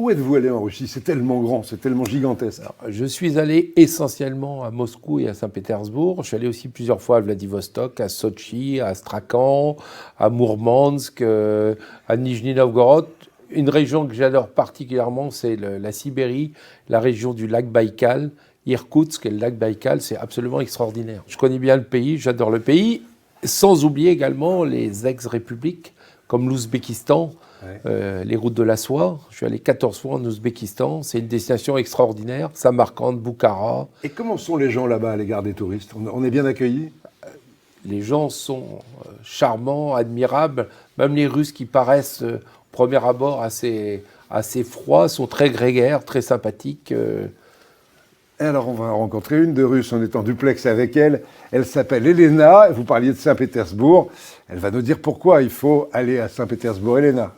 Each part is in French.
Où êtes-vous allé en Russie? C'est tellement grand, c'est tellement gigantesque. Alors, je suis allé essentiellement à Moscou et à Saint-Pétersbourg. Je suis allé aussi plusieurs fois à Vladivostok, à Sotchi, à Astrakhan, à Mourmansk, à Nijni Novgorod. Une région que j'adore particulièrement, c'est la Sibérie, la région du lac Baïkal. Irkoutsk et le lac Baïkal, c'est absolument extraordinaire. Je connais bien le pays, j'adore le pays, sans oublier également les ex-républiques comme l'Ouzbékistan. Les routes de la soie. Je suis allé 14 fois en Ouzbékistan. C'est une destination extraordinaire. Samarcande, Boukhara. Et comment sont les gens là-bas à l'égard des touristes? On est bien accueillis? Les gens sont charmants, admirables. Même les Russes qui paraissent, au premier abord, assez froids, sont très grégaires, très sympathiques. Et alors, on va rencontrer une de Russe. On est en duplex avec elle. Elle s'appelle Elena. Vous parliez de Saint-Pétersbourg. Elle va nous dire pourquoi il faut aller à Saint-Pétersbourg. Elena.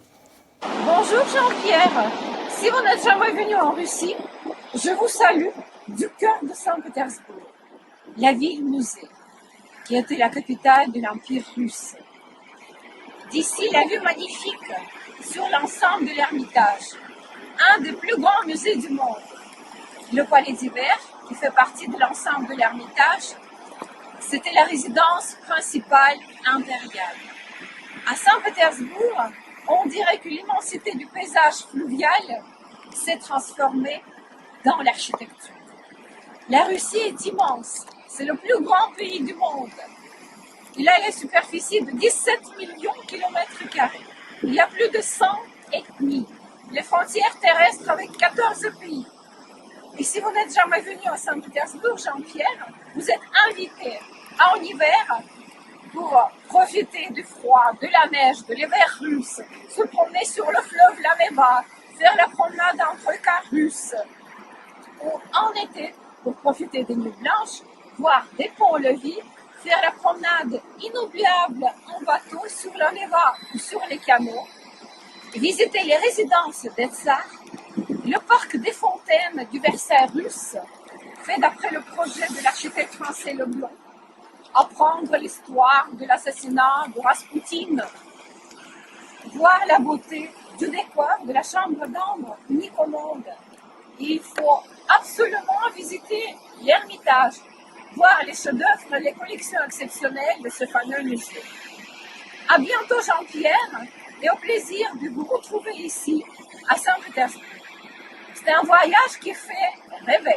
Bonjour Jean-Pierre. Si vous n'êtes jamais venu en Russie, je vous salue du cœur de Saint-Pétersbourg, la ville-musée, qui était la capitale de l'Empire russe. D'ici, la vue magnifique sur l'ensemble de l'Ermitage, un des plus grands musées du monde. Le Palais d'Hiver, qui fait partie de l'ensemble de l'Ermitage, c'était la résidence principale impériale. À Saint-Pétersbourg, on dirait que l'immensité du paysage fluvial s'est transformée dans l'architecture. La Russie est immense, c'est le plus grand pays du monde. Il a une superficie de 17 millions de kilomètres carrés. Il y a plus de 100 ethnies, les frontières terrestres avec 14 pays. Et si vous n'êtes jamais venu à Saint-Pétersbourg, Jean-Pierre, vous êtes invité en hiver pour profiter du froid, de la neige, de l'hiver russe, se promener sur le fleuve la Neva, faire la promenade entre cas russes. Ou en été, pour profiter des nuits blanches, voir des ponts-levis, faire la promenade inoubliable en bateau sur la Neva ou sur les canaux, visiter les résidences des tsars, le parc des fontaines du Versailles russe, fait d'après le projet de l'architecte français Leblond, apprendre l'histoire de l'assassinat de Raspoutine, voir la beauté du décor de la chambre d'ombre unique au monde. Il faut absolument visiter l'Ermitage, voir les chefs-d'œuvre, les collections exceptionnelles de ce fameux musée. À bientôt Jean-Pierre et au plaisir de vous retrouver ici à Saint-Pétersbourg. C'est un voyage qui fait rêver.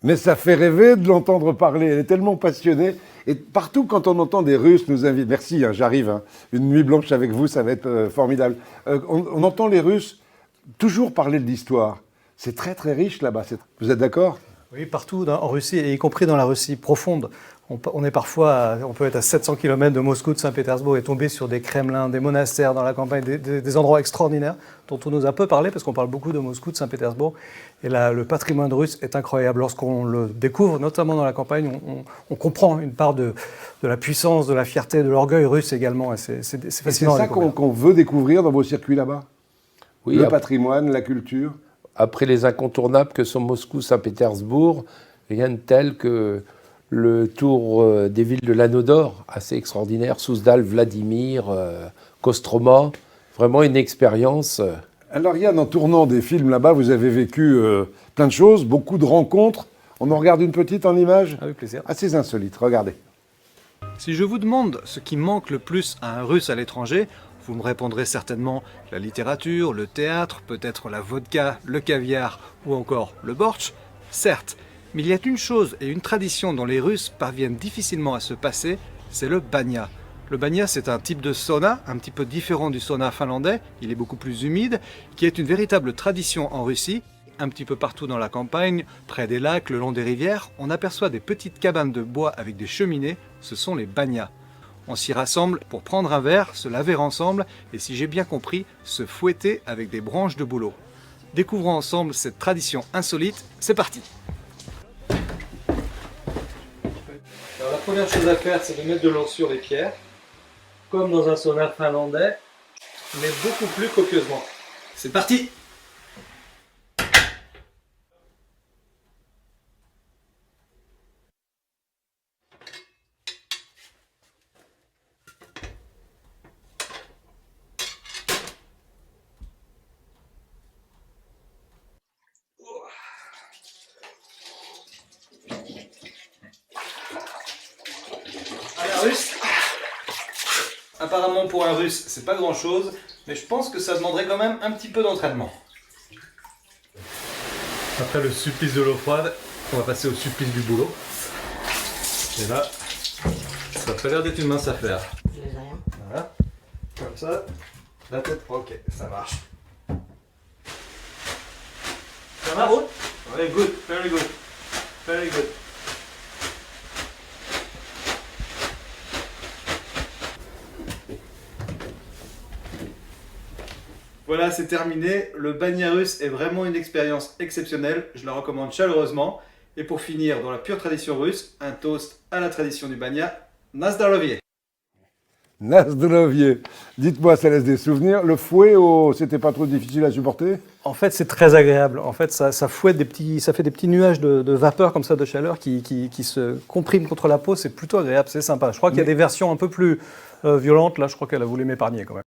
Mais ça fait rêver de l'entendre parler. Elle est tellement passionnée. Et partout, quand on entend des Russes nous invitent... Merci, j'arrive. Une nuit blanche avec vous, ça va être formidable. On entend les Russes toujours parler de l'histoire. C'est très, très riche là-bas. Vous êtes d'accord? Oui, partout en Russie, et y compris dans la Russie profonde. On peut être à 700 km de Moscou, de Saint-Pétersbourg, et tomber sur des kremlins, des monastères dans la campagne, des endroits extraordinaires dont on nous a peu parlé, parce qu'on parle beaucoup de Moscou, de Saint-Pétersbourg. Et là, le patrimoine russe est incroyable. Lorsqu'on le découvre, notamment dans la campagne, on comprend une part de la puissance, de la fierté, de l'orgueil russe également. Et c'est fascinant. C'est ça qu'on veut découvrir dans vos circuits là-bas? Oui, le patrimoine, la culture. Après les incontournables que sont Moscou, Saint-Pétersbourg, rien de tel que le tour des villes de l'Anneau d'Or, assez extraordinaire, Souzdal, Vladimir, Kostroma, vraiment une expérience. Alors Yann, en tournant des films là-bas, vous avez vécu plein de choses, beaucoup de rencontres. On en regarde une petite en image? Avec plaisir. Assez insolite, regardez. Si je vous demande ce qui manque le plus à un Russe à l'étranger, vous me répondrez certainement la littérature, le théâtre, peut-être la vodka, le caviar ou encore le bortsch. Certes, mais il y a une chose et une tradition dont les Russes parviennent difficilement à se passer, c'est le banya. Le banya, c'est un type de sauna, un petit peu différent du sauna finlandais, il est beaucoup plus humide, qui est une véritable tradition en Russie. Un petit peu partout dans la campagne, près des lacs, le long des rivières, on aperçoit des petites cabanes de bois avec des cheminées, ce sont les banyas. On s'y rassemble pour prendre un verre, se laver ensemble et, si j'ai bien compris, se fouetter avec des branches de bouleau. Découvrons ensemble cette tradition insolite, c'est parti! Alors la première chose à faire, c'est de mettre de l'eau sur les pierres, comme dans un sauna finlandais, mais beaucoup plus copieusement. C'est parti! Apparemment pour un russe, c'est pas grand chose, mais je pense que ça demanderait quand même un petit peu d'entraînement. Après le supplice de l'eau froide, on va passer au supplice du boulot. Et là, ça n'a pas l'air d'être une mince affaire. Voilà, comme ça, la tête, ok, ça marche. Ça marche? Ouais, good, very good, very good. Voilà, c'est terminé. Le bagna russe est vraiment une expérience exceptionnelle. Je la recommande chaleureusement. Et pour finir, dans la pure tradition russe, un toast à la tradition du bagna, na zdarovie. Nazdrovier. Dites-moi, ça laisse des souvenirs. Le fouet, c'était pas trop difficile à supporter? En fait, c'est très agréable. En fait, ça fouette ça fait des petits nuages de vapeur comme ça, de chaleur qui se compriment contre la peau. C'est plutôt agréable, c'est sympa. Je crois qu'il y a des versions un peu plus violentes. Là, je crois qu'elle a voulu m'épargner quand même.